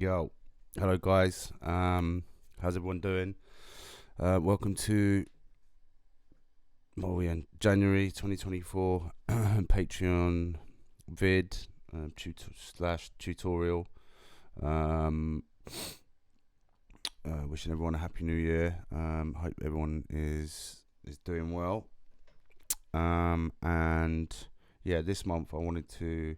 Yo, hello guys. How's everyone doing? Welcome to we in January 2024 Patreon vid slash tutorial. Wishing everyone a happy new year. Hope everyone is doing well. And yeah, this month I wanted to.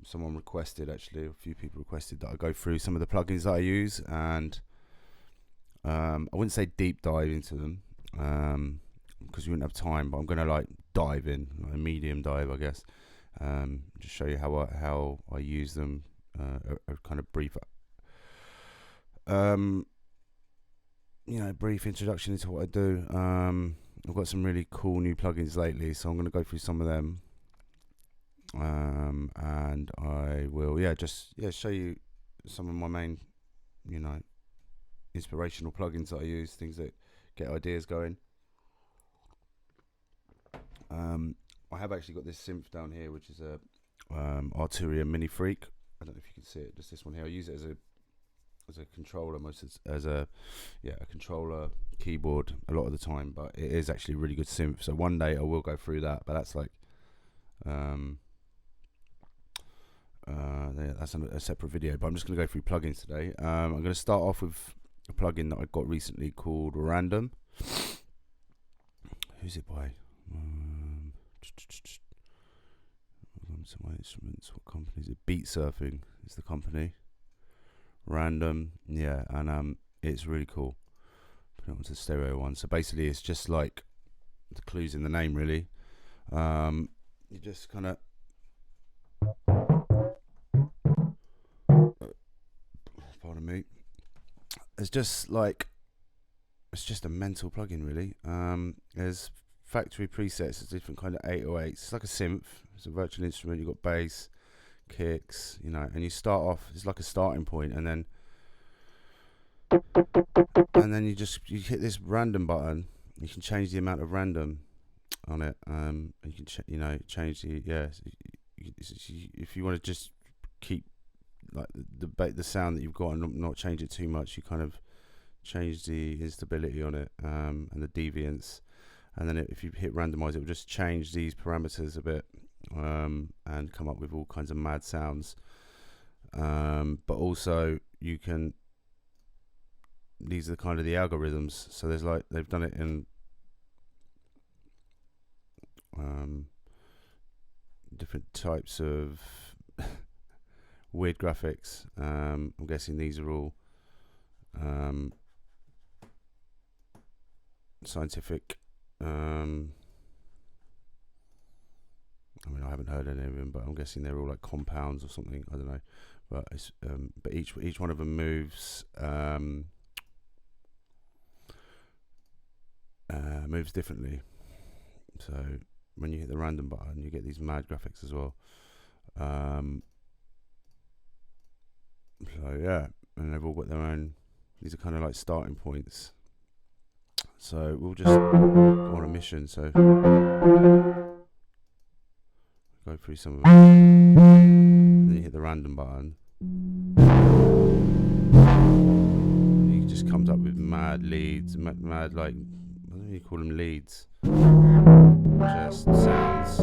Someone requested, actually, a few people requested that I go through some of the plugins that I use, and I wouldn't say deep dive into them because we wouldn't have time, but I'm going to dive in, a medium dive, I guess. Just show you how I use them, a kind of brief brief introduction into what I do. I've got some really cool new plugins lately, so I'm going to go through some of them. And I will show you some of my main inspirational plugins that I use, things that get ideas going. I have actually got this synth down here, which is a Arturia Mini Freak. I don't know if you can see it, just this one here. I use it as a controller, as a controller keyboard a lot of the time, but it is actually a really good synth. So one day I will go through that, but that's that's a separate video, but I'm just going to go through plugins today. I'm going to start off with a plugin that I got recently called Random. Who's it by? Some of my instruments. What company is it? Beat Surfing is the company. Random, yeah, and it's really cool. Put it onto the stereo one. So basically, it's just like the clues in the name, really. You just kind of. Pardon me. It's just a mental plugin, really. There's factory presets, there's different kind of 808s. It's like a synth. It's a virtual instrument. You've got bass, kicks, and you start off. It's like a starting point, and then you hit this random button. You can change the amount of random on it. You can change the if you want to just keep the sound that you've got and not change it too much, you kind of change the instability on it and the deviance, and then if you hit randomize, it will just change these parameters a bit and come up with all kinds of mad sounds. But also these are kind of the algorithms, so there's they've done it in different types of weird graphics. I'm guessing these are all scientific. I haven't heard any of them, but I'm guessing they're all like compounds or something. I don't know, but it's but each one of them moves differently. So when you hit the random button, you get these mad graphics as well. So yeah, and they've all got their own. These are kind of like starting points. So we'll just go on a mission. So go through some of them. Then you hit the random button. It just comes up with mad leads, mad like, I don't know, you call them leads. Just sounds.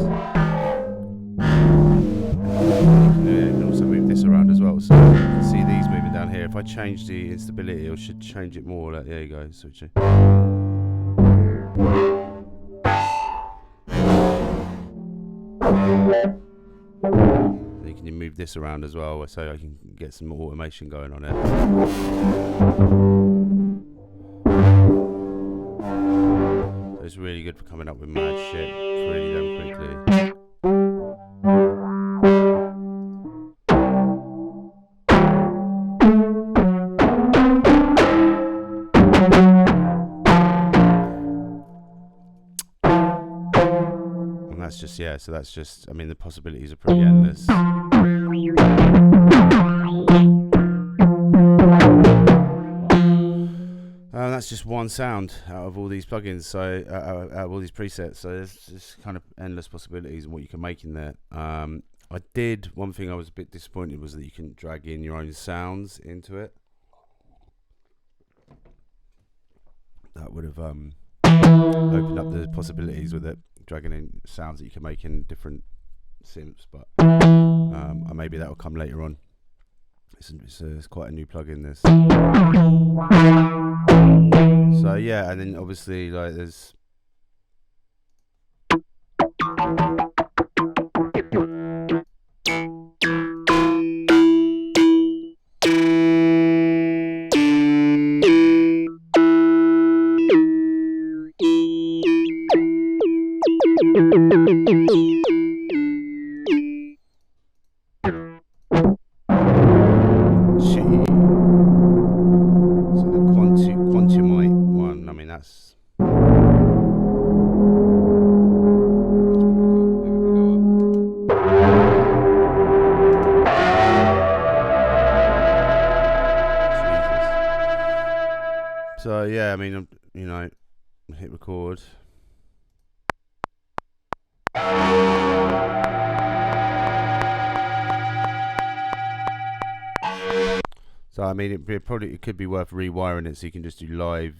You can also move this around as well, so you can see these moving down here. If I change the instability, or should change it more, there you go, switch it. Then you can move this around as well, so I can get some more automation going on it. So it's really good for coming up with mad shit really damn quickly. So that's just, I mean, the possibilities are pretty endless. That's just one sound out of all these plugins, so out of all these presets. So there's just kind of endless possibilities and what you can make in there. I did. One thing I was a bit disappointed was that you can drag in your own sounds into it. That would have opened up the possibilities with it, dragging in sounds that you can make in different synths. But maybe that will come later on. It's quite a new plugin, this. So yeah, and then obviously like there's so yeah, I mean, you know, hit record. So I mean, it could be worth rewiring it so you can just do live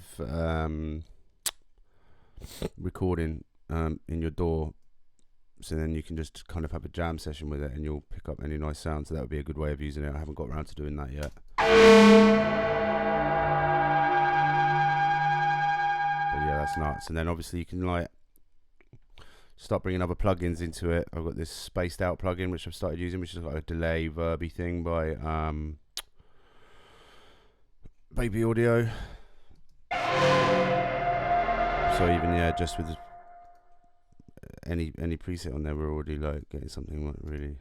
recording in your DAW. So then you can just kind of have a jam session with it, and you'll pick up any nice sounds. So that would be a good way of using it. I haven't got around to doing that yet. But yeah, that's nuts. And then obviously you can like start bringing other plugins into it. I've got this spaced out plugin which I've started using, which is like a delay verby thing by Baby Audio. So even yeah, just with any preset on there, we're already like getting something like really.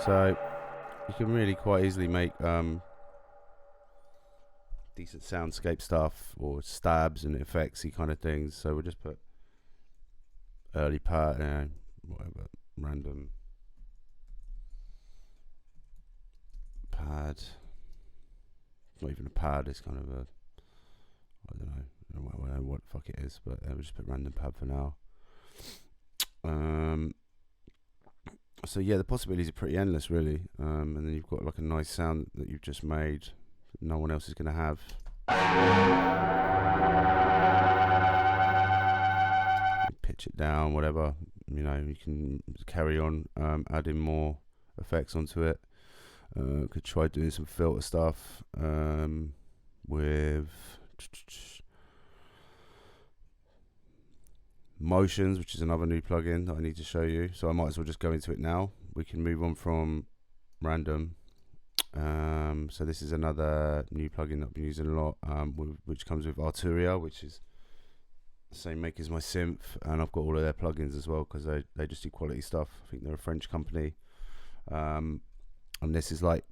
So you can really quite easily make decent soundscape stuff or stabs and effectsy kind of things. So we'll just put early part, whatever, random pad. Not even a pad, it's kind of a, I don't know what the fuck it is, but we'll just put random pad for now. So yeah, the possibilities are pretty endless, really. And then you've got like a nice sound that you've just made that no one else is going to have. You pitch it down, whatever. You know, you can carry on adding more effects onto it. Could try doing some filter stuff with Motions, which is another new plugin that I need to show you. So I might as well just go into it now. We can move on from Random. So this is another new plugin that I've been using a lot, which comes with Arturia, which is the same make as my synth, and I've got all of their plugins as well because they just do quality stuff. I think they're a French company, and this is like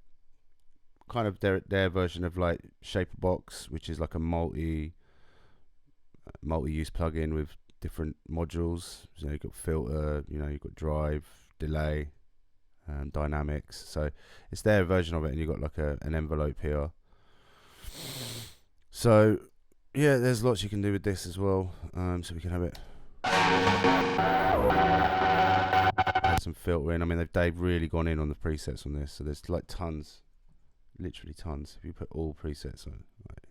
kind of their version of like Shaperbox, which is like a multi-use plugin with different modules. So you've got filter, you know, you've got drive, delay, dynamics. So it's their version of it, and you've got like an envelope here. So yeah, there's lots you can do with this as well. So we can have it add some filtering. I mean, they've really gone in on the presets on this. So there's like tons, literally tons. If you put all presets on, like,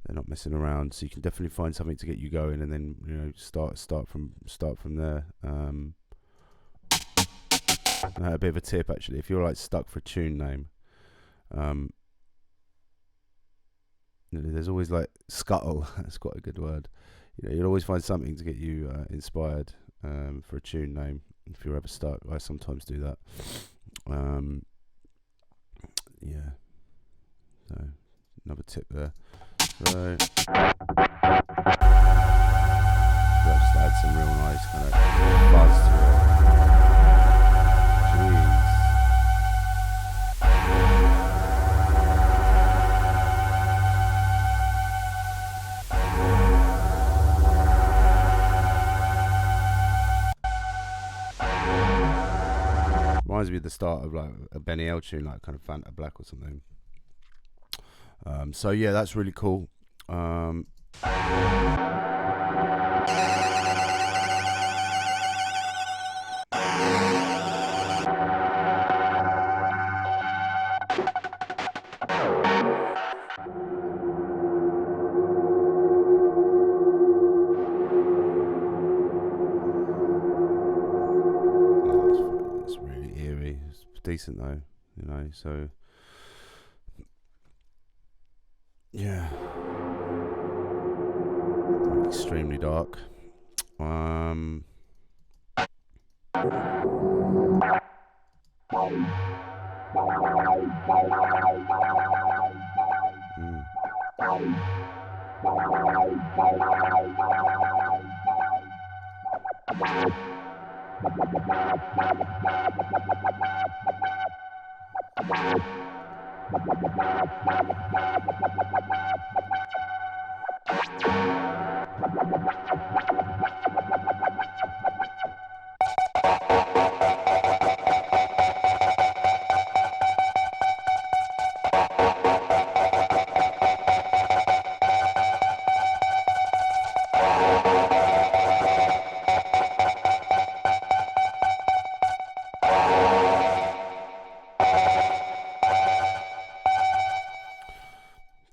they're not messing around. So you can definitely find something to get you going, and then, you know, start from there. A bit of a tip actually, if you're like stuck for a tune name, there's always like scuttle. That's quite a good word. You know, you'll always find something to get you inspired for a tune name if you're ever stuck. I sometimes do that. Yeah. So another tip there. So I'll just add some real nice kind of buzz to it. Jeez. Reminds me of the start of like a Benny L tune, like kind of Fanta Black or something. So yeah, that's really cool. It's really eerie. It's decent though, you know. So yeah, extremely dark. Mm.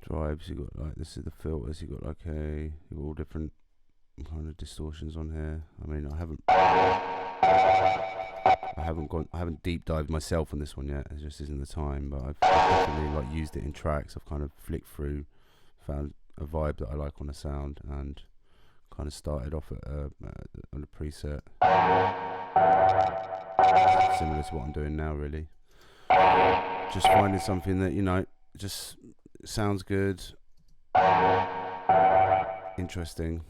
Drives, you got like, this is the filters, you got like you got all different kind of distortions on here. I mean, I haven't deep dived myself on this one yet. It just isn't the time, but I've definitely like used it in tracks. I've kind of flicked through, found a vibe that I like on a sound, and kind of started off on a preset similar to what I'm doing now, really. Just finding something that, you know, just sounds good, interesting.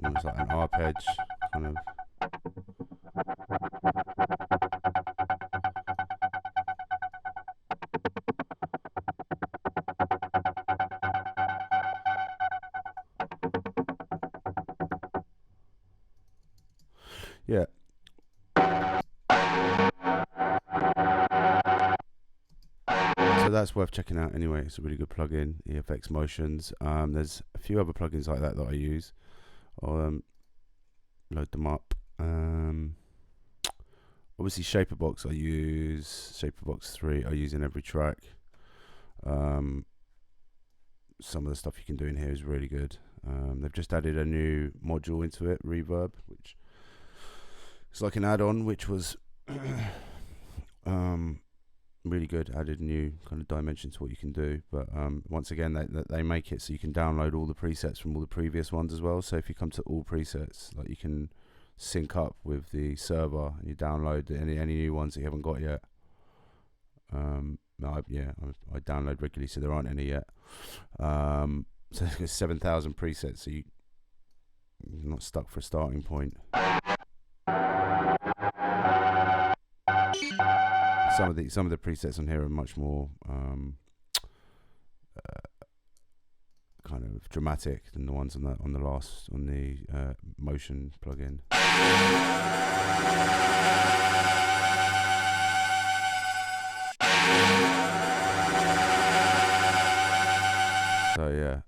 Almost like an arpeggi kind of. Yeah. So that's worth checking out anyway. It's a really good plugin, EFX Motions. There's a few other plugins like that I use. I'll load them up. Obviously Shaperbox I use, Shaperbox3 I use in every track. Some of the stuff you can do in here is really good. They've just added a new module into it, Reverb, which is like an add-on, which was really good. Added a new kind of dimension to what you can do. But once again, they make it so you can download all the presets from all the previous ones as well. So if you come to all presets, like you can sync up with the server and you download any new ones that you haven't got yet. I download regularly, so there aren't any yet. So there's 7,000 presets, so you're not stuck for a starting point. Some of the presets on here are much more kind of dramatic than the ones on the motion plugin. So yeah,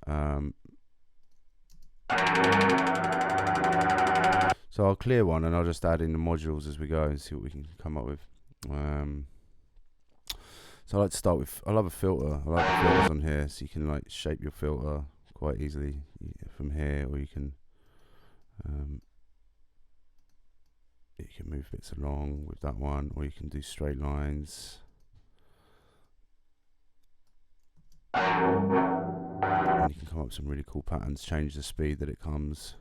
so I'll clear one and I'll just add in the modules as we go and see what we can come up with. So I like to start with, I love a filter. I like the filters on here, so you can like shape your filter quite easily from here, or you can move bits along with that one, or you can do straight lines. And you can come up with some really cool patterns, change the speed that it comes.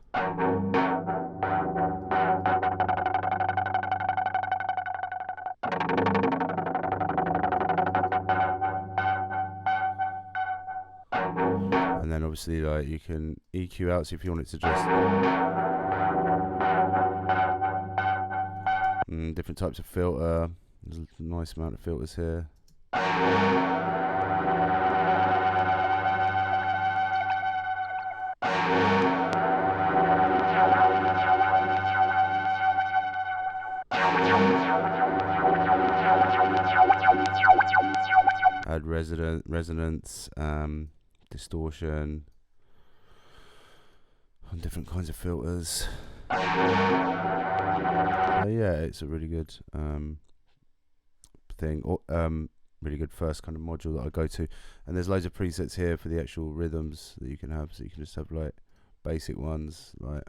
And then obviously like you can EQ out, so if you want it to just different types of filter, There's a nice amount of filters here. Add resonance, distortion, on different kinds of filters. Yeah, it's a really good thing, or really good first kind of module that I go to. And there's loads of presets here for the actual rhythms that you can have, so you can just have like basic ones like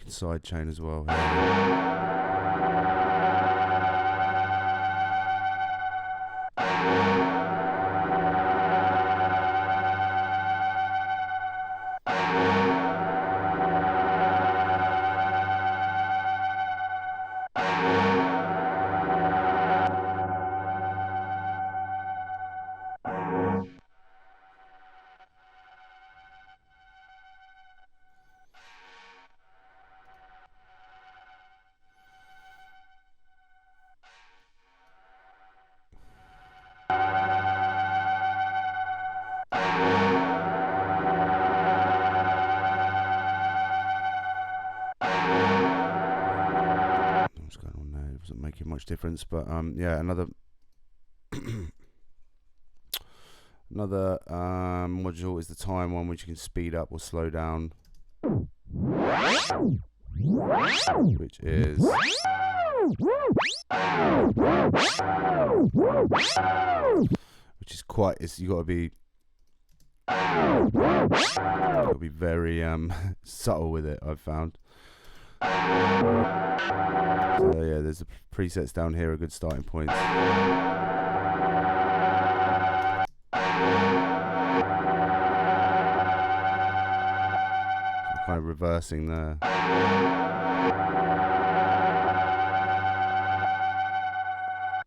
side chain as well. Doesn't make it much difference, but yeah, another module is the time one, which you can speed up or slow down, which is quite, you got to be very subtle with it, I've found. So yeah, there's the presets down here, are good starting points. Kind of reversing there.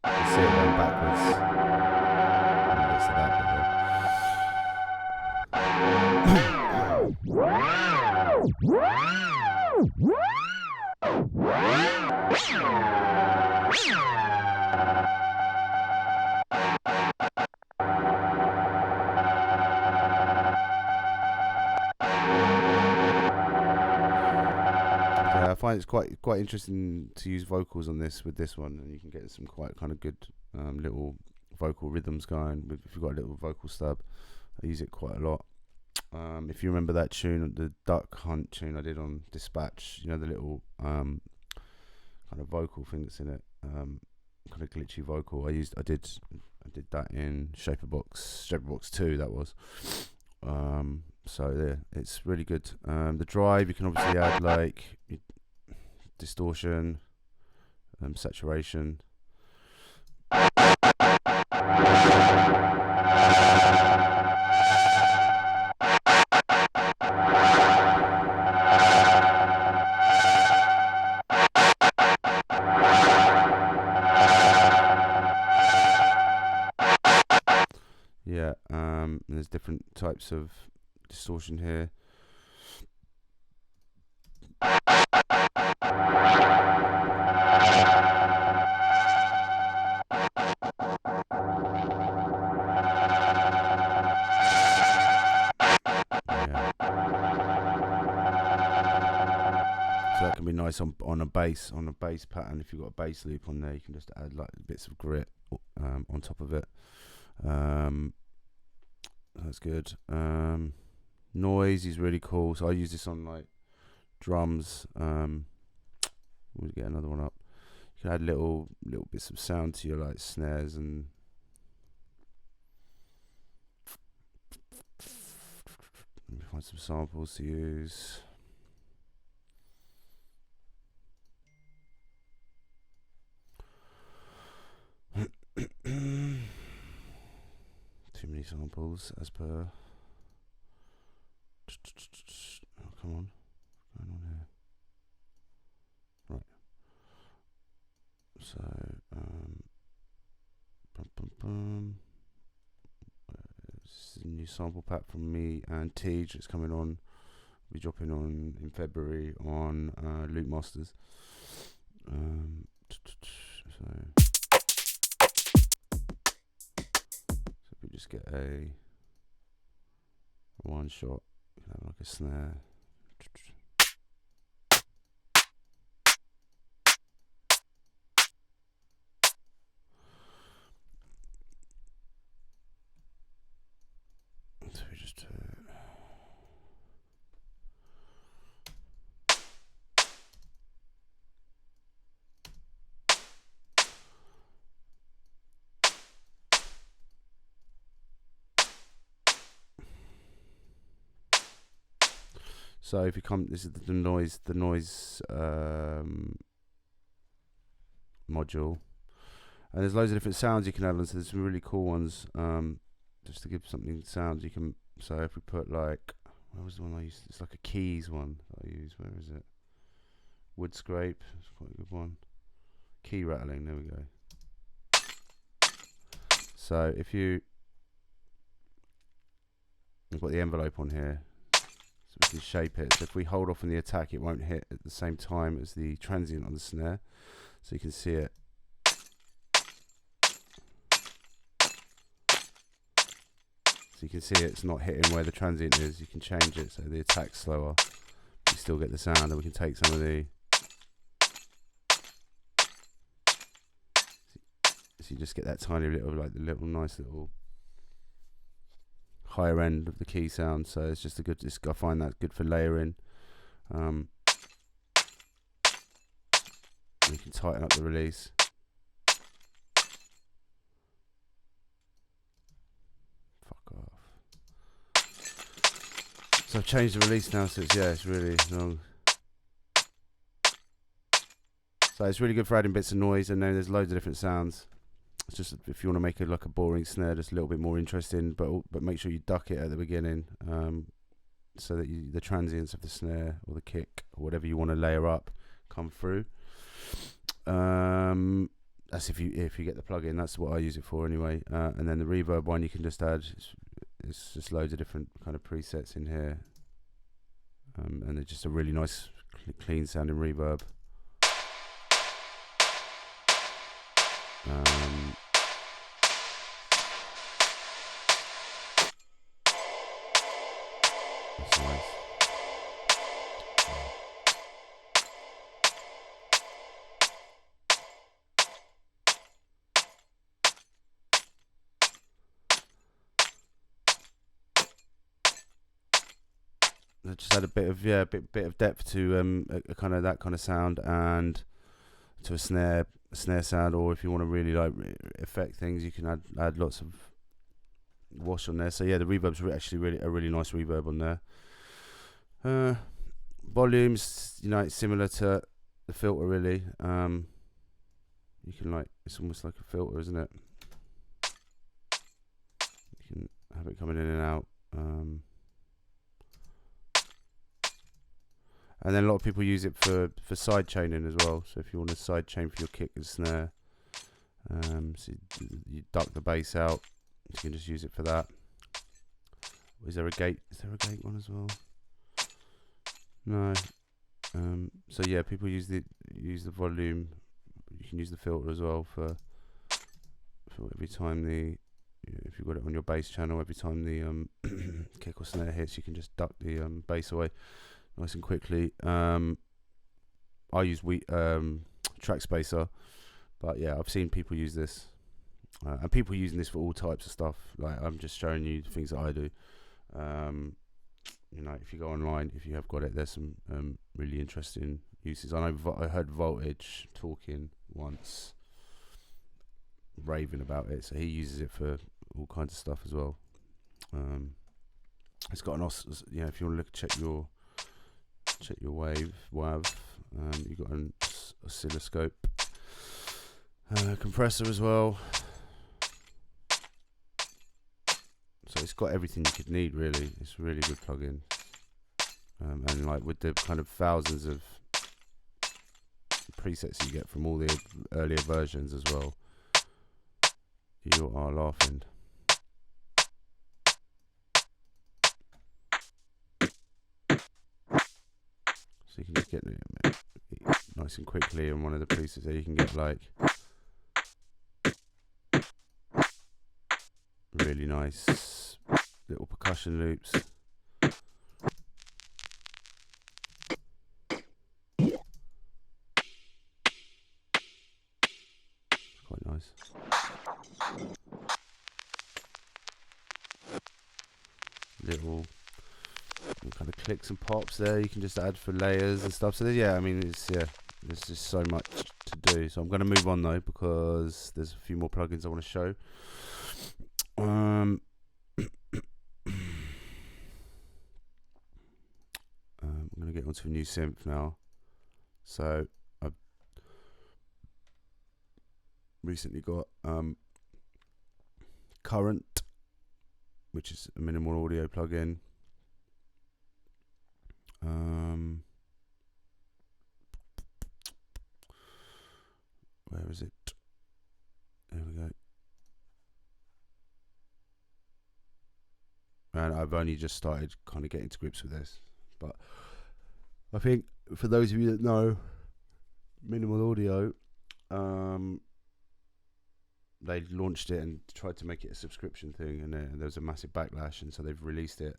You see it going backwards. To that, I find it's quite interesting to use vocals on this with this one, and you can get some quite kind of good little vocal rhythms going. If you've got a little vocal stub, I use it quite a lot. If you remember that tune, the Duck Hunt tune I did on Dispatch, you know, the little kind of vocal thing that's in it, kind of glitchy vocal. I did that in Shaperbox3, that was. So yeah, it's really good. The drive, you can obviously add like distortion, saturation. Yeah, and there's different types of distortion here. nice on a bass pattern. If you've got a bass loop on there, you can just add like bits of grit on top of it. That's good. Noise is really cool. So I use this on like drums. We'll get another one up. You can add little bits of sound to your like snares and let me find some samples to use. Too many samples as per. Oh, come on. What's going on here? Right. So, this is a new sample pack from me and Tej. It's coming on. We'll be dropping on in February on Loop Masters. So we just get a one shot, you can have like a snare. So we just so if you come, this is the noise module, and there's loads of different sounds you can add on. So there's some really cool ones. Just to give something sounds, you can. So if we put like, where was the one I used? It's like a keys one that I use. Where is it? Wood scrape. It's quite a good one. Key rattling. There we go. So if you've got the envelope on here, so we can shape it. So if we hold off on the attack, it won't hit at the same time as the transient on the snare. So you can see it. So you can see it's not hitting where the transient is. You can change it so the attack's slower. You still get the sound, and we can take some of the. So you just get that tiny little, like the little nice little higher end of the key sound. So it's just a good. I find that good for layering. You can tighten up the release. So I've changed the release now, so it's really long. So it's really good for adding bits of noise, and then there's loads of different sounds. It's just if you want to make it like a boring snare, just a little bit more interesting, but make sure you duck it at the beginning, so that the transients of the snare or the kick or whatever you want to layer up come through. That's if you get the plugin. That's what I use it for anyway. And then the reverb one you can just add. It's just loads of different kind of presets in here, and it's just a really nice, clean sounding reverb. That's nice. Just add a bit of depth to a kind of that kind of sound, and to a snare sound. Or if you want to really like affect things, you can add lots of wash on there. So yeah, the reverb's actually a really nice reverb on there. Volumes, it's similar to the filter really. You can it's almost like a filter, isn't it? You can have it coming in and out. And then a lot of people use it for side chaining as well. So if you want to side chain for your kick and snare, so you duck the bass out, you can just use it for that. Is there a gate one as well? No. So yeah, people use the volume. You can use the filter as well for every time if you've got it on your bass channel, every time the kick or snare hits, you can just duck the bass away nice and quickly. I use Track Spacer, but yeah, I've seen people use this, and people using this for all types of stuff. Like, I'm just showing you the things that I do. You know, if you go online, if you have got it, there's some really interesting uses. I know I heard Voltage talking once, raving about it, so he uses it for all kinds of stuff as well. It's got an you know, if you want to check your WAV, you've got an oscilloscope, compressor as well. So it's got everything you could need, really. It's a really good plugin. And like with the kind of thousands of presets you get from all the earlier versions as well, you are laughing. So you can just get it nice and quickly on one of the presets there. You can get like really nice little percussion loops. Quite nice. Little kind of clicks and pops there you can just add for layers and stuff. So yeah, I mean, there's just so much to do. So I'm going to move on though, because there's a few more plugins I want to show. I'm going to get onto a new synth now. So I've recently got Current, which is a minimal audio plugin. Where is it? There we go. And I've only just started kind of getting to grips with this, but I think for those of you that know minimal audio, they launched it and tried to make it a subscription thing, and there was a massive backlash, and so they've released it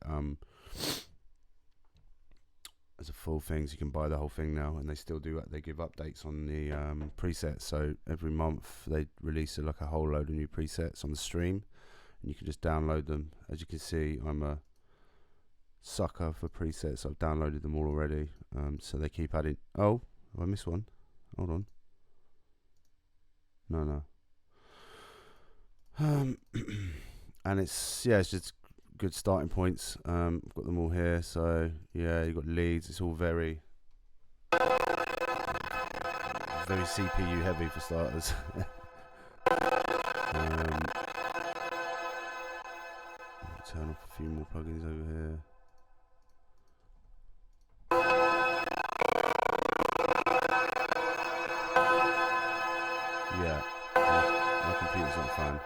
as a full thing, so you can buy the whole thing now. And they still do, they give updates on the presets, so every month they release like a whole load of new presets on the stream, and you can just download them. As you can see, I'm a sucker for presets. I've downloaded them all already, so they keep adding. Oh, I missed one. Hold on. No. And it's just good starting points. I've got them all here. So yeah, you've got leads. It's all very CPU heavy for starters. Turn off a few more plugins over here. Yeah, my computer's not a fan.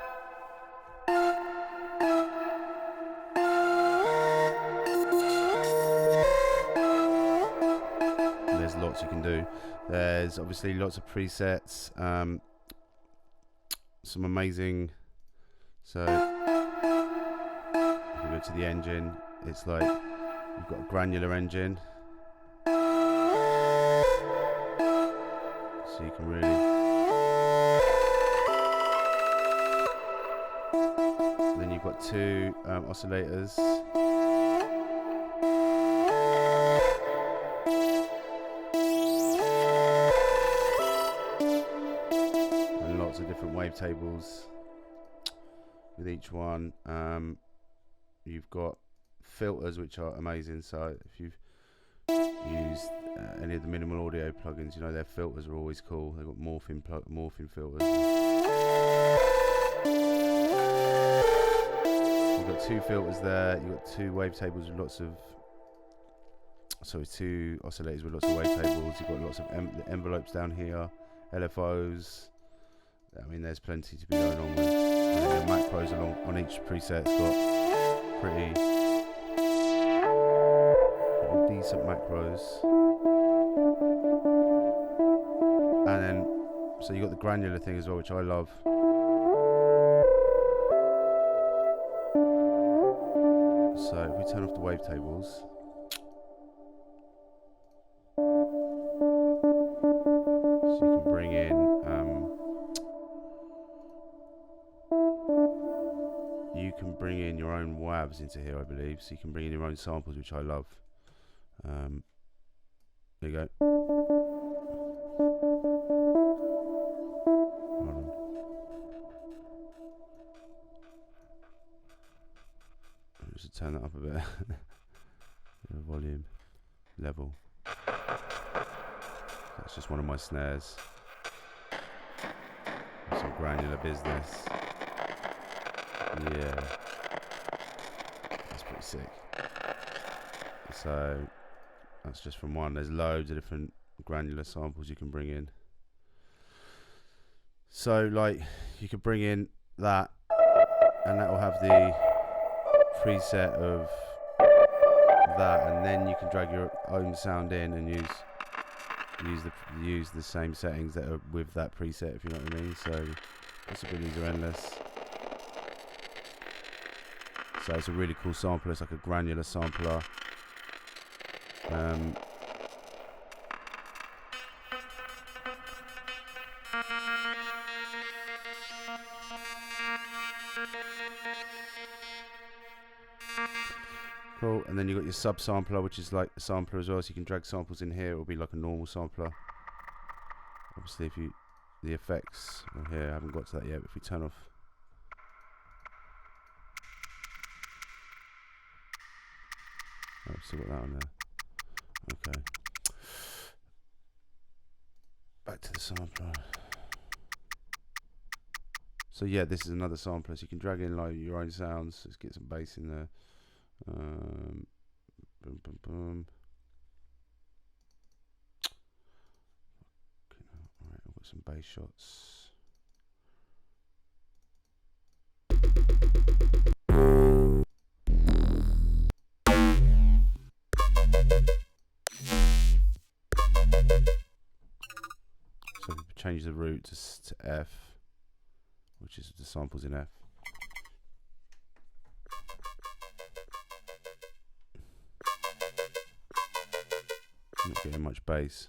There's lots you can do. There's obviously lots of presets, some amazing. So if you go to the engine, it's like you've got a granular engine, so you can really. Then you've got two oscillators. And lots of different wavetables with each one. You've got filters, which are amazing. So if you've used any of the minimal audio plugins, you know their filters are always cool. They've got morphing filters. You've got two filters there. You've got two wavetables with lots of. Two oscillators with lots of wavetables. You've got lots of envelopes down here, LFOs. I mean, there's plenty to be going on with. And then the macros on each preset's got pretty decent macros. And then, so you got the granular thing as well, which I love. So if we turn off the wavetables, you can bring in your own WAVs into here, I believe. So you can bring in your own samples, which I love. There you go. Hold on. Just turn that up a bit. Volume, level. That's just one of my snares. Some granular business. Yeah, that's pretty sick. So that's just from one. There's loads of different granular samples you can bring in. So like you could bring in that, and that will have the preset of that, and then you can drag your own sound in and use the same settings that are with that preset, if you know what I mean. So possibilities are endless. So it's a really cool sampler. It's like a granular sampler. Cool. And then you've got your sub sampler, which is like a sampler as well. So you can drag samples in here. It will be like a normal sampler. Obviously, if you the effects here, I haven't got to that yet. But if we turn off. Oh, still got that on there. Okay. Back to the sampler. So yeah, this is another sampler. So you can drag in like your own sounds. Let's get some bass in there. Boom, boom, boom. Alright, I've got some bass shots. So we change the root to F, which is the samples in F. Not getting much bass.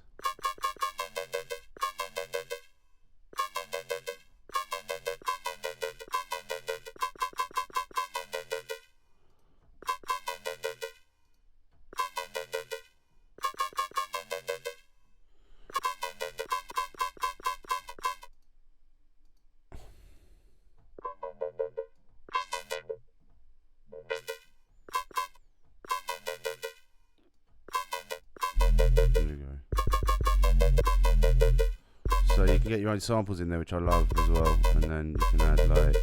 So you can get your own samples in there, which I love as well, and then you can add like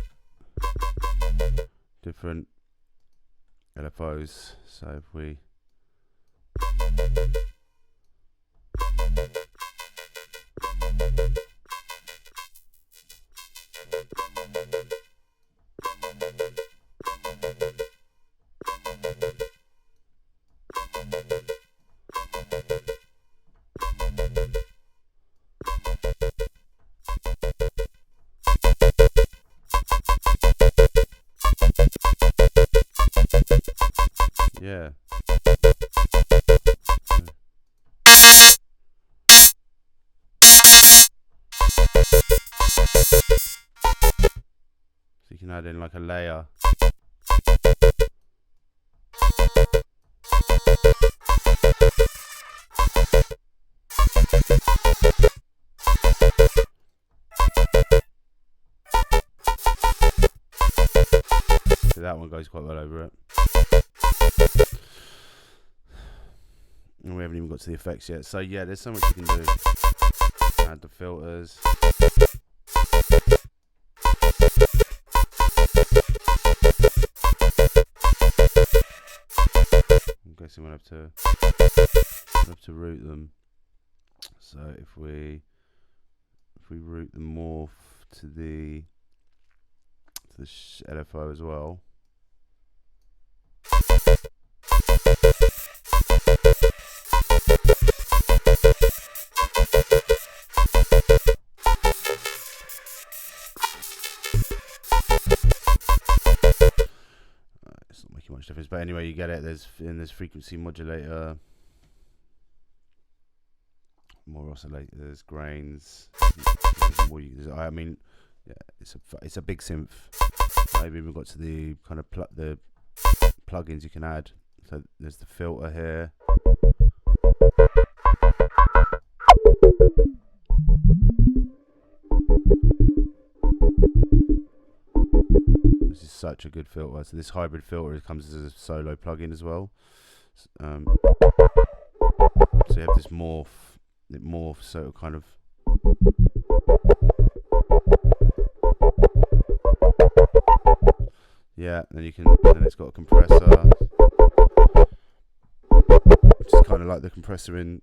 different LFOs. So if we yeah. So you can add in like a layer. So that one goes quite well over it. And we haven't even got to the effects yet. So yeah, there's so much you can do. Add the filters. I'm guessing we'll have to route them. So if we route them more to the LFO as well. It's not making much difference, but anyway, you get it. There's frequency modulator, more oscillators, grains. I mean, it's a big synth. I've even got to the kind of the plugins you can add. So there's the filter here. This is such a good filter. So this hybrid filter comes as a solo plugin as well. So you have this morph. It morphs, so it kind of then you can. Then it's got a compressor, which is kind of like the compressor in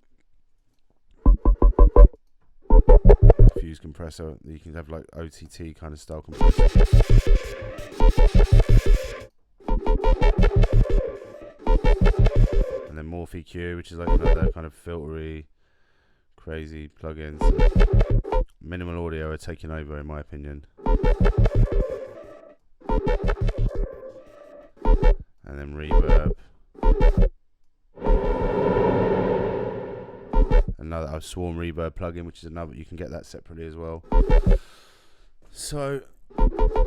Fuse compressor. You can have like OTT kind of style compressor. And then Morph EQ, which is like another kind of filtery, crazy plugins. Minimal Audio are taking over, in my opinion. And then Reverb. Another Swarm Reverb plugin, which is another, you can get that separately as well. So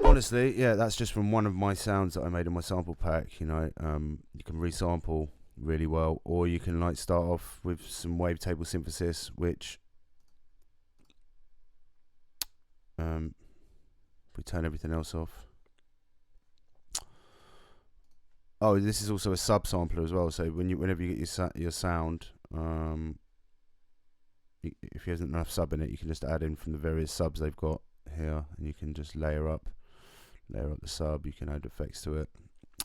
honestly, yeah, that's just from one of my sounds that I made in my sample pack. You know, you can resample really well, or you can like start off with some wavetable synthesis, which if we turn everything else off. Oh, this is also a subsampler as well. So whenever you get your sound, if you hasn't enough sub in it, you can just add in from the various subs they've got here, and you can just layer up the sub. You can add effects to it.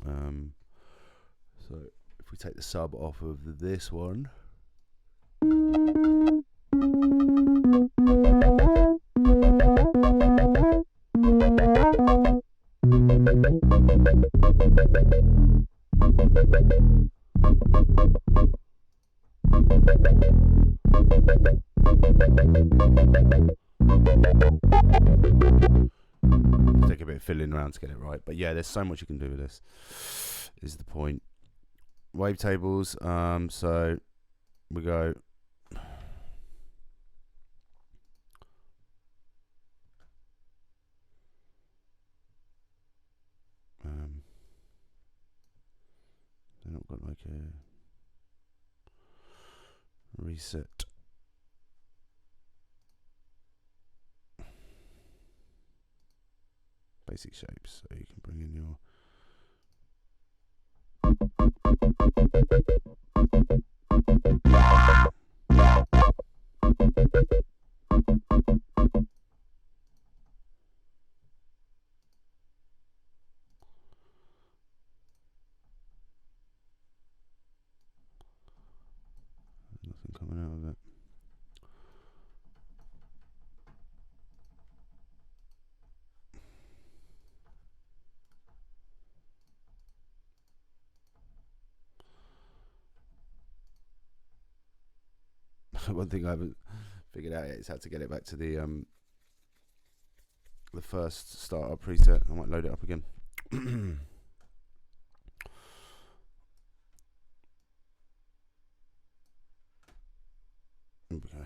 So if we take the sub off of this one, take a bit of fiddling around to get it right, but yeah, there's so much you can do with this, is the point. Wavetables, so we go they've not got like a reset. Basic shapes, so you can bring in your nothing coming out of it. One thing I haven't figured out yet is how to get it back to the first startup preset. I might load it up again. Okay.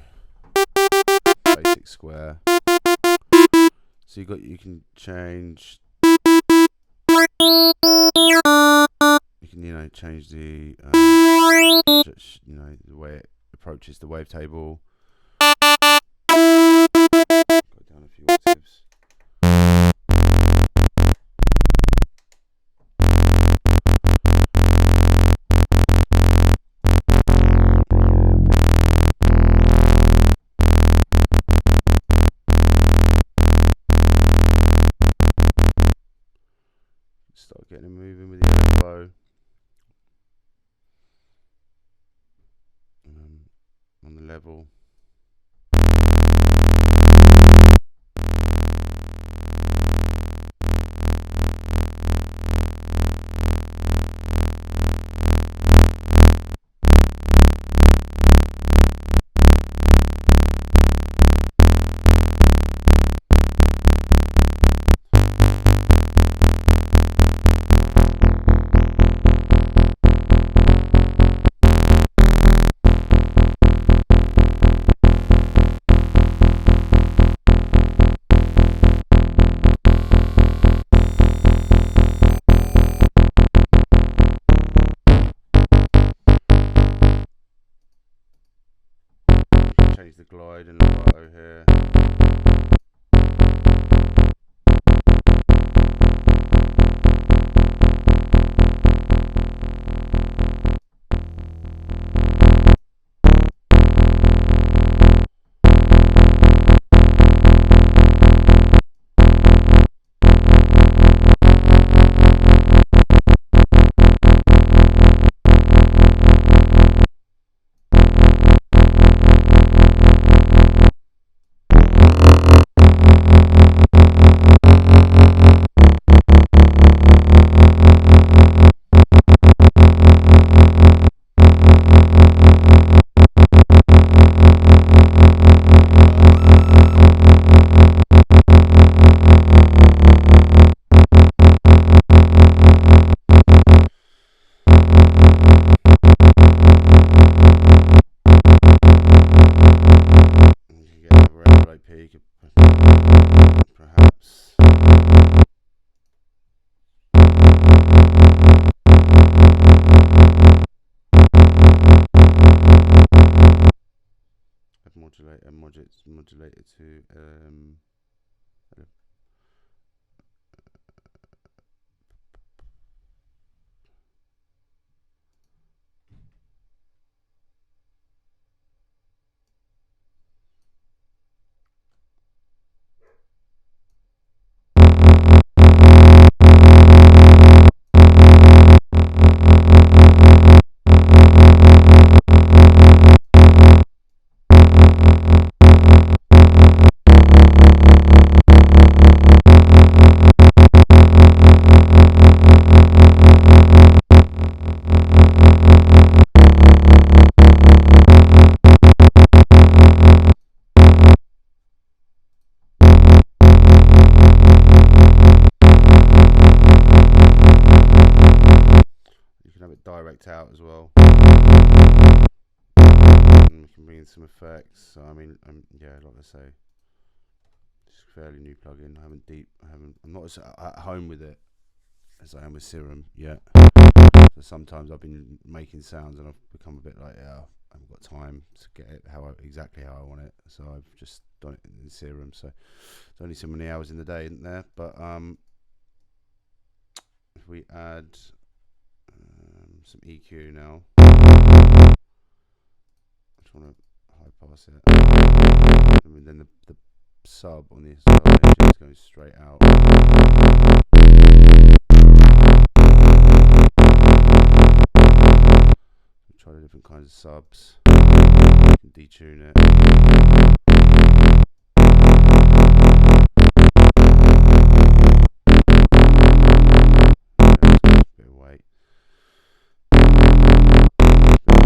Basic square. So you can change. You can change the the way it approaches the wavetable. Go down a few octaves. Start getting it moving with the elbow. On the level. change the glide and vibrato here. Perhaps. Modulator to direct out as well, and we can bring in some effects. So I mean, yeah, like I say, it's a fairly new plugin. I'm not as at home with it as I am with Serum yet. So sometimes I've been making sounds and I've become a bit like, yeah, I haven't got time to get it exactly how I want it. So I've just done it in Serum. So it's only so many hours in the day, isn't there? But if we add some EQ now, I just want to high pass it, and then the sub on the engine is going straight out. Try the different kinds of subs. You can detune it. Bit of weight.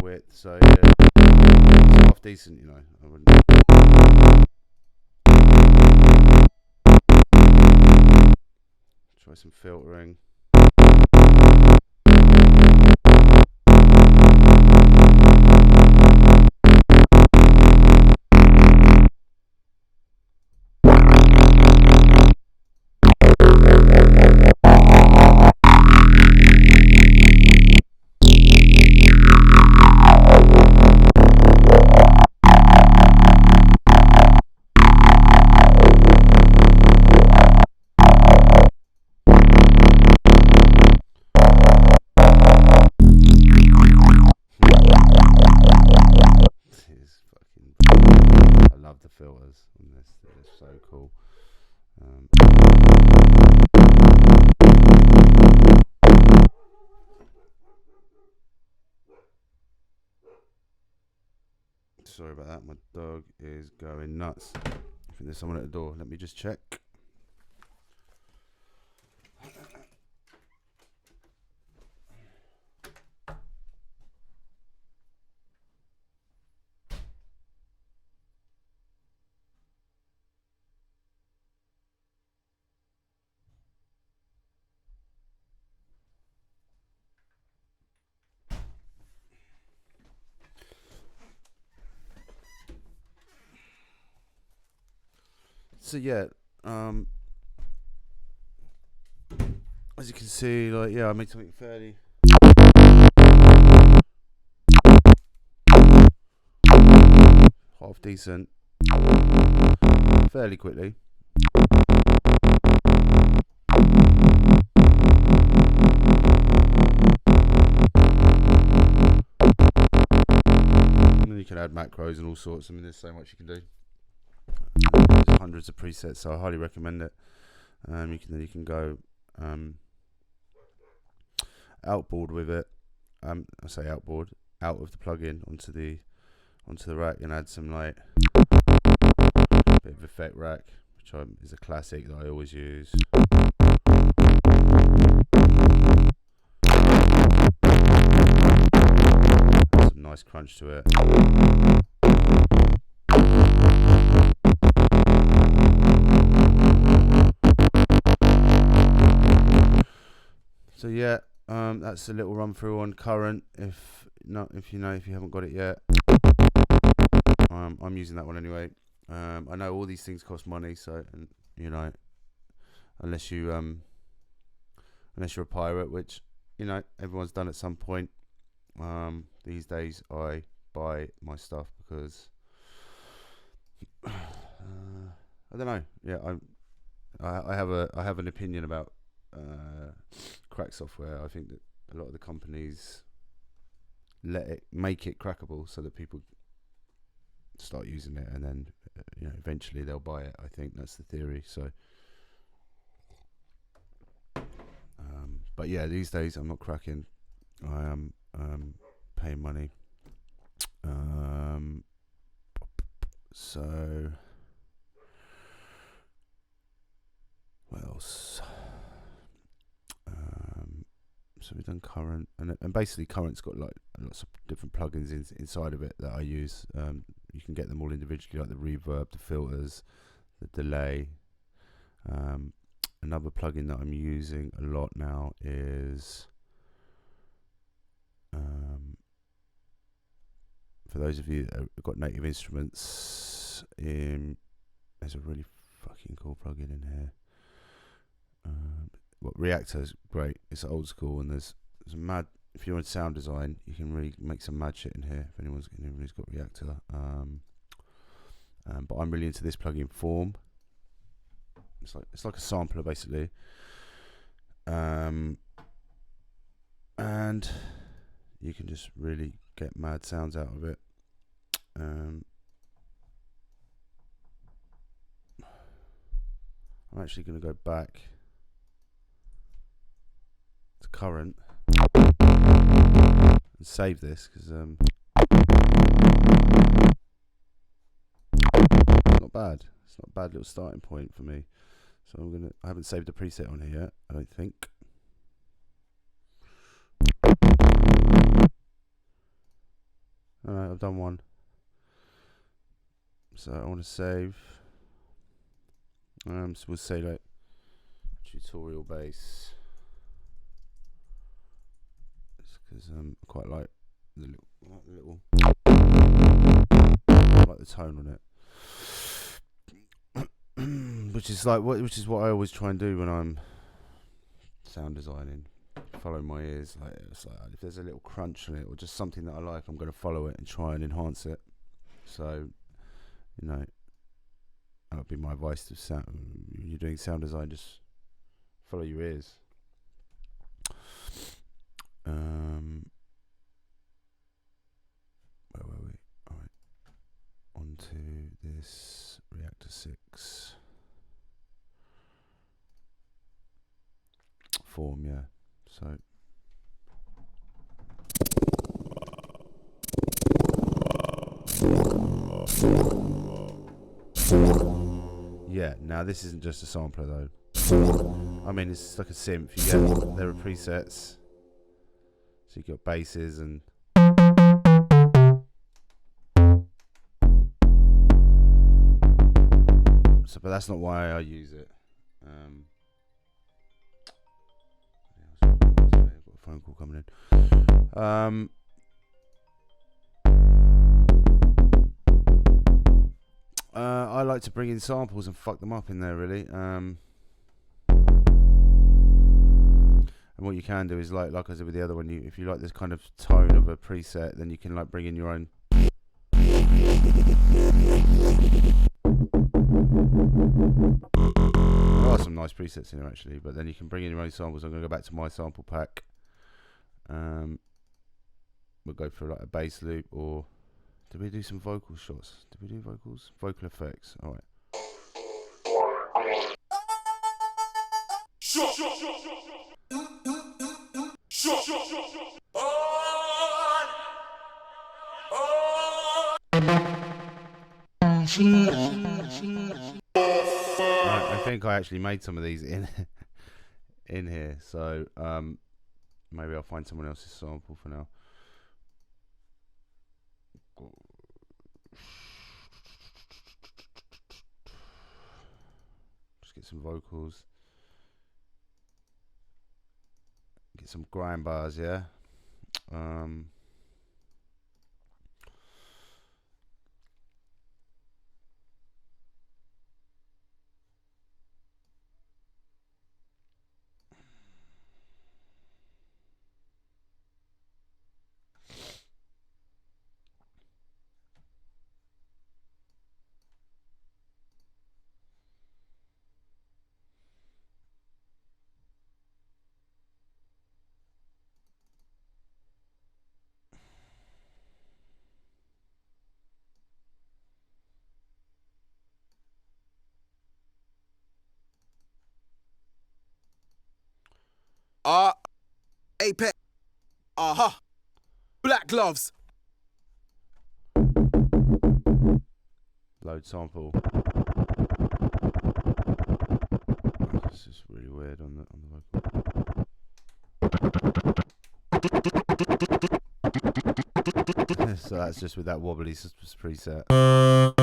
Width, so yeah, it's half decent, you know. I wouldn't. Try some filtering. The filters on this, they're so cool. Sorry about that, my dog is going nuts. I think there's someone at the door. Let me just check. So yeah, as you can see, like, yeah, I made something fairly half decent fairly quickly. And then you can add macros and all sorts. I mean, there's so much you can do. There's hundreds of presets, so I highly recommend it. You can go outboard with it. I say outboard, out of the plugin onto the rack, and add some like bit of effect rack, which is a classic that I always use. Add some nice crunch to it. So yeah, that's a little run through on Current. If you haven't got it yet, I'm using that one anyway. I know all these things cost money, so unless you're a pirate, which everyone's done at some point. These days I buy my stuff because I don't know. Yeah, I have an opinion about crack software. I think that a lot of the companies make it crackable so that people start using it, and then eventually they'll buy it. I think that's the theory. So but yeah, these days I'm not cracking. I am paying money. So what else? So we've done Current, and basically Current's got like lots of different plugins inside of it that I use. You can get them all individually, like the reverb, the filters, the delay. Another plugin that I'm using a lot now is for those of you that have got Native Instruments, there's a really fucking cool plugin in here. Reactor's great. It's old school, and there's mad. If you're in sound design, you can really make some mad shit in here. If anyone's got Reactor, but I'm really into this plugin, Form. It's like a sampler basically, and you can just really get mad sounds out of it. I'm actually going to go back to Current and save this because it's not bad. It's not a bad little starting point for me. So I haven't saved a preset on here yet, I don't think. Alright, I've done one. So I want to save. So we'll say like tutorial bass. Because I quite like the little I like the tone on it. which is what I always try and do when I'm sound designing. Follow my ears. It's like if there's a little crunch on it or just something that I like, I'm going to follow it and try and enhance it. So that would be my advice to sound. When you're doing sound design, just follow your ears. Where were we? Alright. On to this Reactor 6. Form, yeah. So yeah, now this isn't just a sampler though. I mean, it's like a synth. There are presets. So you got basses and but that's not why I use it. I've got a phone call coming in. I like to bring in samples and fuck them up in there, really. And what you can do is like I said with the other one, if you like this kind of tone of a preset, then you can like bring in your own. There are some nice presets in there actually, but then you can bring in your own samples. I'm going to go back to my sample pack. We'll go for like a bass loop, or did we do some vocal shots? Did we do vocals? Vocal effects. All right. I think I actually made some of these in here, so maybe I'll find someone else's sample for now. Just get some vocals, get some grind bars, yeah. Apex. Black gloves. Load sample. This is really weird on the vocal. So that's just with that wobbly preset. So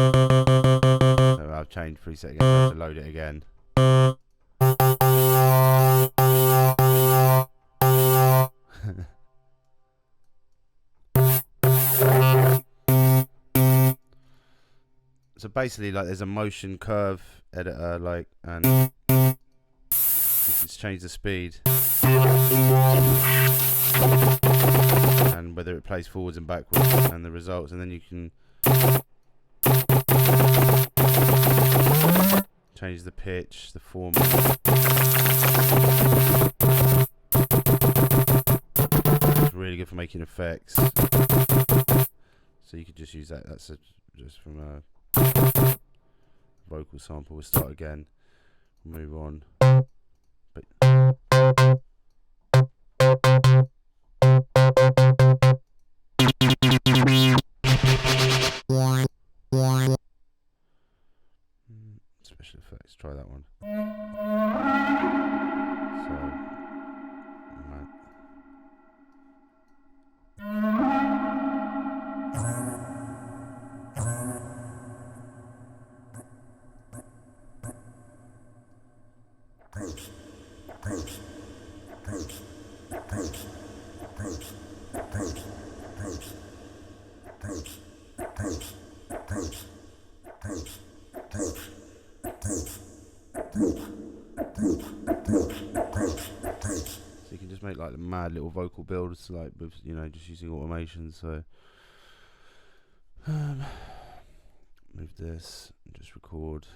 I've changed preset again, so I have to load it again. So basically, like, there's a motion curve editor, like, and you can just change the speed and whether it plays forwards and backwards and the results, and then you can change the pitch, the form. It's really good for making effects. So you could just use that. That's just from a vocal sample. We'll start again, move on. But special effects, try that one. So you can just make like mad little vocal builds, like with, you know, just using automation. So move this and just record.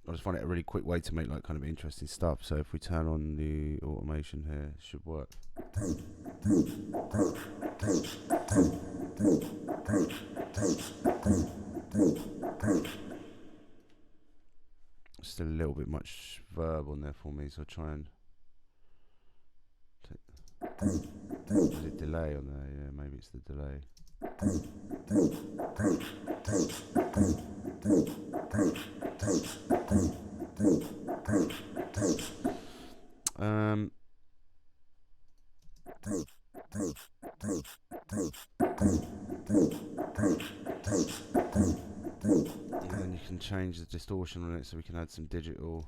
I just find it a really quick way to make like kind of interesting stuff. So if we turn on the automation here, it should work. Still a little bit much verb on there for me, so I'll try and is it delay on there? Yeah, maybe it's the delay. And then you can change the distortion on it, so we can add some digital.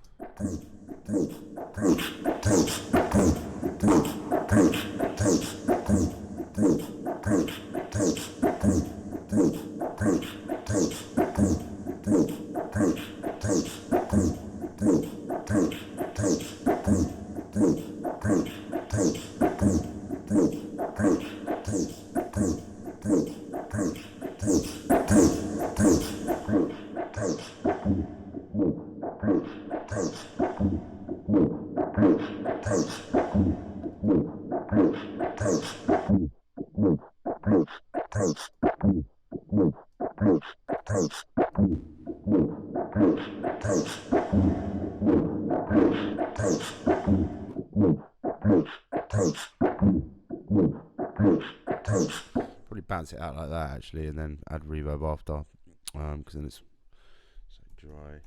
Probably bounce it out like that actually, and then add reverb after, because then it's so dry.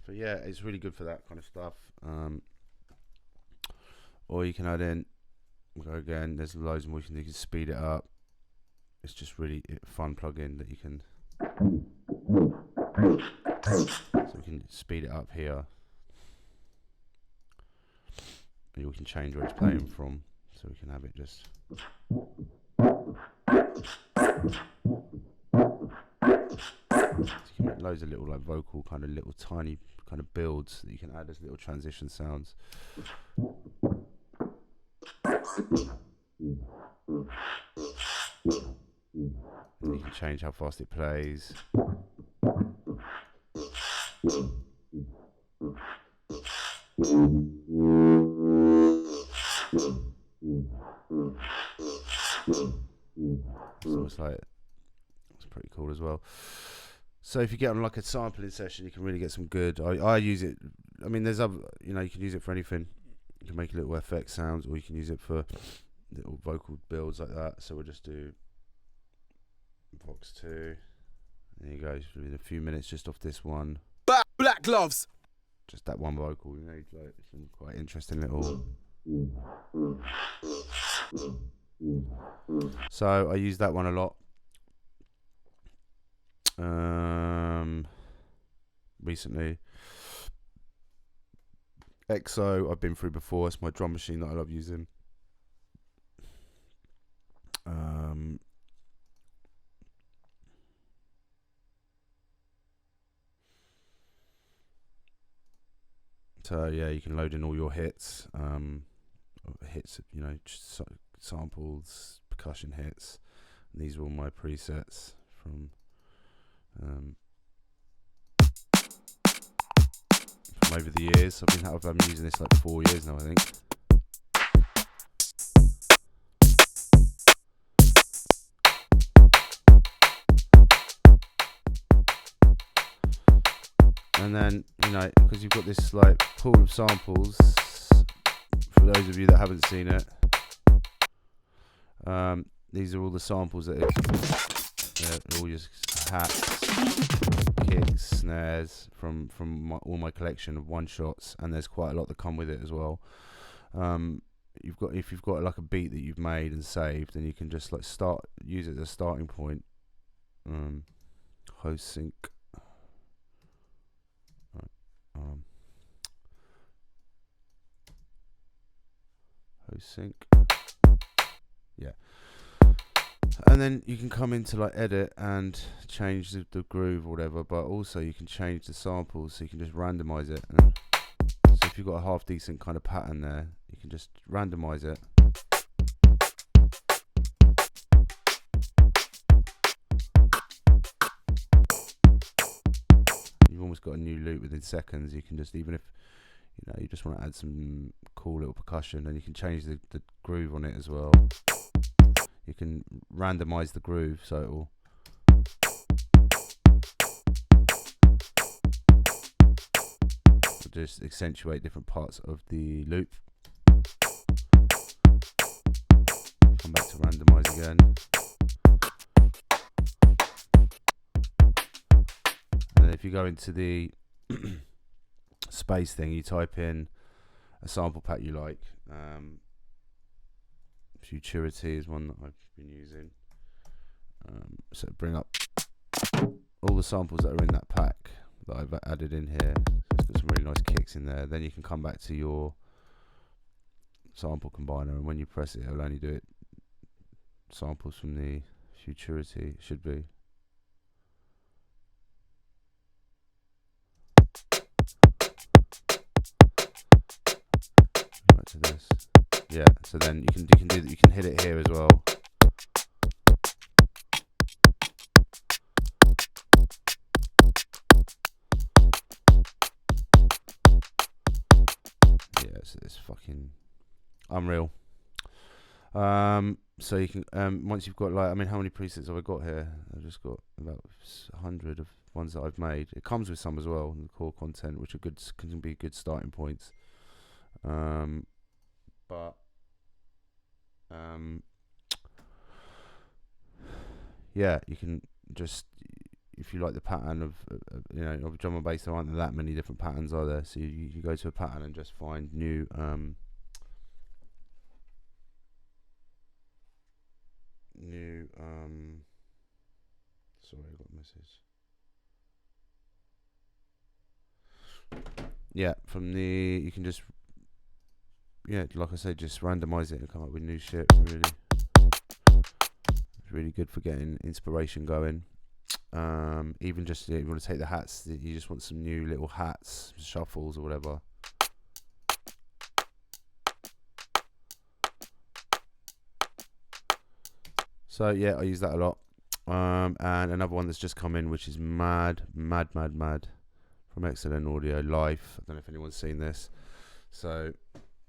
So yeah, it's really good for that kind of stuff. Or you can add in, go again, there's loads more you can speed it up. It's just really fun plugin that you can, so we can speed it up here. And we can change where it's playing from, so we can have it just. So you can make loads of little like vocal kind of little tiny kind of builds that you can add as little transition sounds. And you can change how fast it plays. So it's like, it's pretty cool as well. So if you get on like a sampling session, you can really get some good. I use it. I mean, there's other, you know, you can use it for anything. You can make little FX sounds, or you can use it for little vocal builds like that. So we'll just do Vox 2. There you go. Within a few minutes, just off this one. Black gloves. Just that one vocal, you know, like some quite interesting little. So I use that one a lot. Recently. EXO I've been through before. It's my drum machine that I love using. So yeah, you can load in all your hits, you know, samples, percussion hits. And these are all my presets from over the years. I've been using this like 4 years now, I think. And then, you know, because you've got this like pool of samples, for those of you that haven't seen it, these are all the samples that are all just hats, kicks, snares from all my collection of one shots, and there's quite a lot that come with it as well. If you've got like a beat that you've made and saved, then you can just like use it as a starting point. Host sync. Host sync. Yeah. And then you can come into like edit and change the groove or whatever, but also you can change the samples, so you can just randomize it. And so if you've got a half decent kind of pattern there, you can just randomize it. You've almost got a new loop within seconds. You can just, even if you know you just want to add some cool little percussion, and you can change the groove on it as well. You can randomize the groove, so it will just accentuate different parts of the loop. Come back to randomize again. And then if you go into the space thing, you type in a sample pack you like. Futurity is one that I've been using. So bring up all the samples that are in that pack that I've added in here. It's got some really nice kicks in there. Then you can come back to your sample combiner, and when you press it, it'll only do it samples from the Futurity. It should be. Back to this. Yeah, so then you can do that. You can hit it here as well. It's fucking unreal. So you can once you've got like, I mean, how many presets have I got here? I've just got about 100 of ones that I've made. It comes with some as well, the core content, which are good, can be good starting points. Yeah, you can just, if you like the pattern of you know, of drum and bass, there aren't that many different patterns, are there? So you go to a pattern and just find new sorry, I got a message. Yeah, from the, you can just, yeah, like I said, just randomize it and come up with new shit. Really, it's really good for getting inspiration going. Even just, if you want to take the hats, you just want some new little hats, shuffles or whatever. So yeah, I use that a lot. And another one that's just come in, which is mad from Excellent Audio Live. I don't know if anyone's seen this, so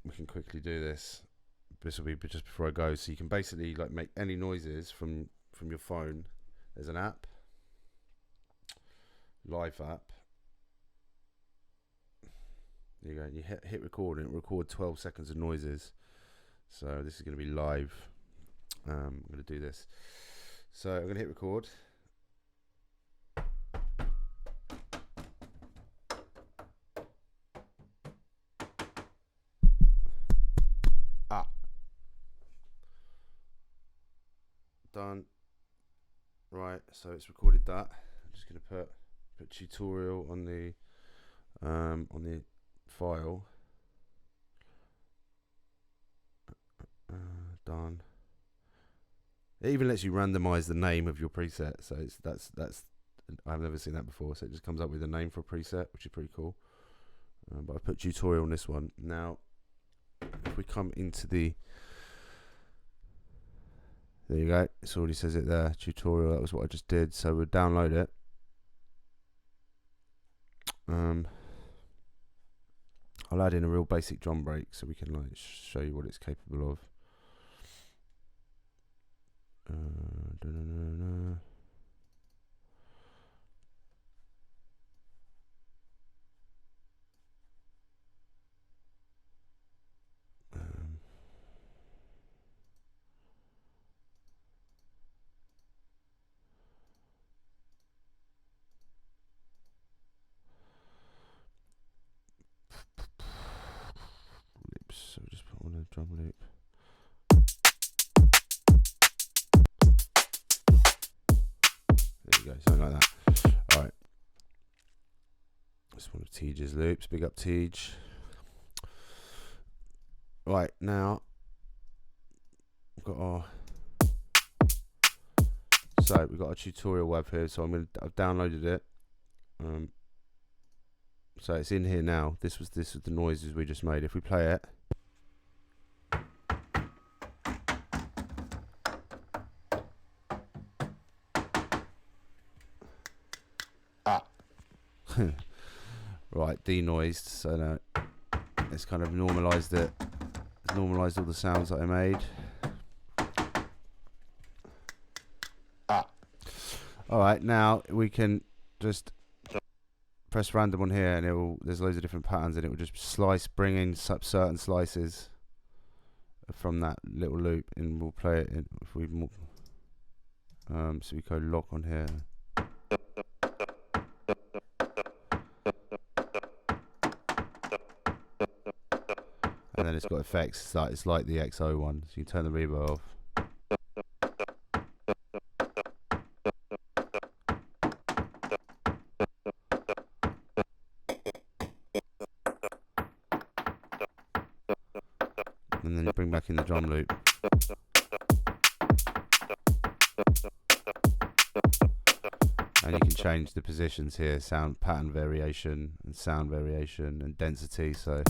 we can quickly do this. This will be just before I go. So you can basically like make any noises from your phone. There's an app, live app. There you go. You hit record and it will record 12 seconds of noises. So this is going to be live. I'm going to do this. So I'm going to hit record. Done. Right, so it's recorded that. I'm just going to put tutorial on the file. Done. It even lets you randomize the name of your preset, so that's I've never seen that before. So it just comes up with a name for a preset, which is pretty cool. But I put tutorial on this one. Now, if we come into the, there you go. It already says it there. Tutorial. That was what I just did. So we'll download it. I'll add in a real basic drum break so we can like show you what it's capable of. So just put on a drum loop. There you go, something like that. Alright. That's one of Teej's loops. Big up Teej. Right, now we've got our, so we've got our tutorial web here, so I've downloaded it. So it's in here now. This was the noises we just made. If we play it, right, denoised. So now it's kind of normalized it. It's normalized all the sounds that I made. Alright, now we can just press random on here, and there's loads of different patterns, and it will just bring in certain slices from that little loop, and we'll play it in, if we so we go lock on here. And then it's got effects, it's like the XO one, so you can turn the reverb off. And then you bring back in the drum loop. And you can change the positions here, sound pattern variation and sound variation and density, so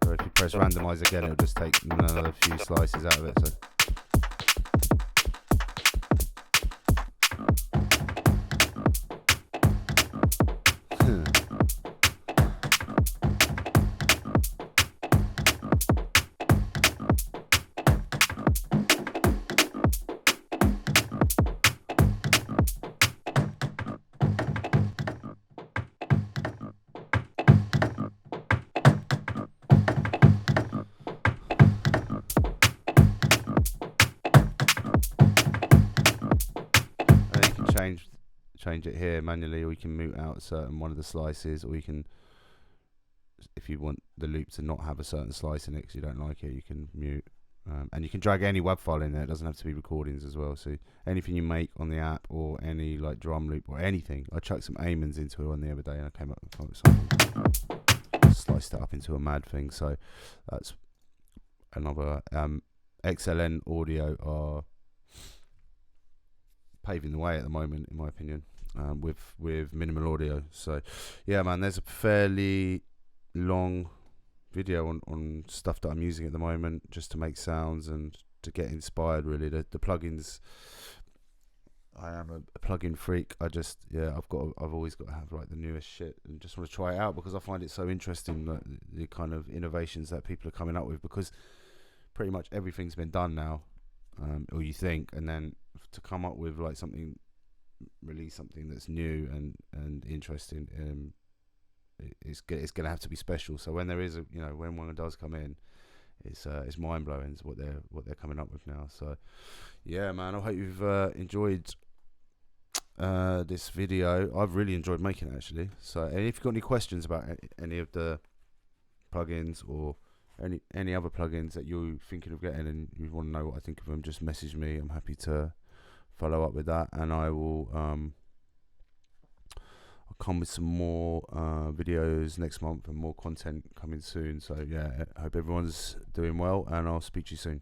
or if you press randomize again, it'll just take another few slices out of it. So change it here manually, or you can mute out one of the slices, or you can, if you want the loop to not have a certain slice in it because you don't like it, you can mute. And you can drag any WAV file in there. It doesn't have to be recordings as well. So anything you make on the app, or any like drum loop or anything. I chucked some Amens into it on the other day, and I came up with something, sliced it up into a mad thing. So that's another. XLN Audio are paving the way at the moment, in my opinion, with minimal audio. So yeah, man, there's a fairly long video on stuff that I'm using at the moment, just to make sounds and to get inspired. Really, the plugins. I am a plugin freak. I've always got to have like the newest shit, and just want to try it out because I find it so interesting, like, the kind of innovations that people are coming up with, because pretty much everything's been done now, or you think, and then to come up with like release something that's new and interesting, it's gonna have to be special. So when there is when one does come in, it's mind blowing what they're coming up with now. So yeah, man, I hope you've enjoyed this video. I've really enjoyed making it, actually. So, and if you've got any questions about any of the plugins, or any other plugins that you're thinking of getting, and you want to know what I think of them, just message me. I'm happy to follow up with that, and I will I'll come with some more videos next month and more content coming soon. So yeah, I hope everyone's doing well, and I'll speak to you soon.